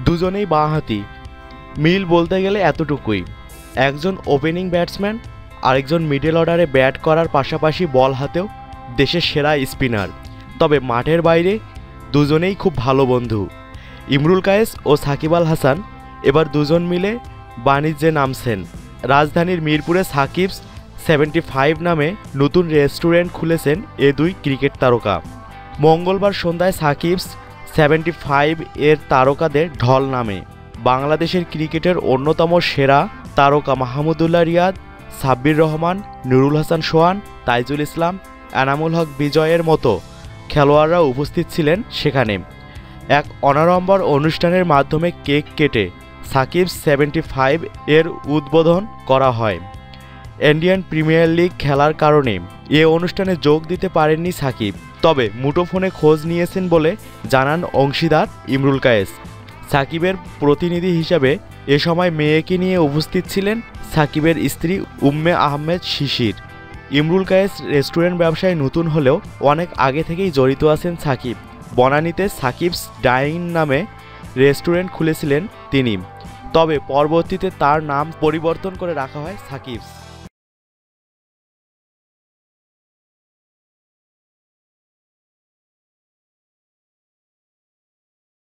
দুজনেই বাঁহাতি। মিল বলতে গেলে এতটুকুই, একজন ওপেনিং ব্যাটসম্যান, আরেকজন মিডল অর্ডারে ব্যাট করার পাশাপাশি বল হাতেও দেশের সেরা স্পিনার। তবে মাঠের বাইরে দুজনেই খুব ভালো বন্ধু। ইমরুল কায়েস ও সাকিব আল হাসান এবার দুজন মিলে বাণিজ্যে নামছেন। রাজধানীর মিরপুরে সাকিবস 75 নামে নতুন রেস্টুরেন্ট খুলেছেন এ দুই ক্রিকেট তারকা। মঙ্গলবার সন্ধ্যায় সাকিবস 75 এর তারকাদের ঢল নামে। বাংলাদেশের ক্রিকেটের অন্যতম সেরা তারকা মাহমুদুল্লাহ রিয়াদ, সাব্বির রহমান, নুরুল হাসান সোহান, তাইজুল ইসলাম, এনামুল হক বিজয়ের মতো খেলোয়াড়রা উপস্থিত ছিলেন সেখানে। এক অনাড়ম্বর অনুষ্ঠানের মাধ্যমে কেক কেটে সাকিবস 75 এর উদ্বোধন করা হয়। ইন্ডিয়ান প্রিমিয়ার লিগ খেলার কারণে এ অনুষ্ঠানে যোগ দিতে পারেননি সাকিব, তবে মুঠোফোনে খোঁজ নিয়েছেন বলে জানান অংশীদার ইমরুল কায়েস। সাকিবের প্রতিনিধি হিসাবে এ সময় মেয়েকে নিয়ে উপস্থিত ছিলেন সাকিবের স্ত্রী উম্মে আহমেদ শিশির। ইমরুল কায়েস রেস্টুরেন্ট ব্যবসায় নতুন হলেও অনেক আগে থেকেই জড়িত আছেন সাকিব। বনানীতে সাকিবস ডাইন নামে রেস্টুরেন্ট খুলেছিলেন তিনি, তবে পরবর্তীতে তার নাম পরিবর্তন করে রাখা হয় সাকিবস।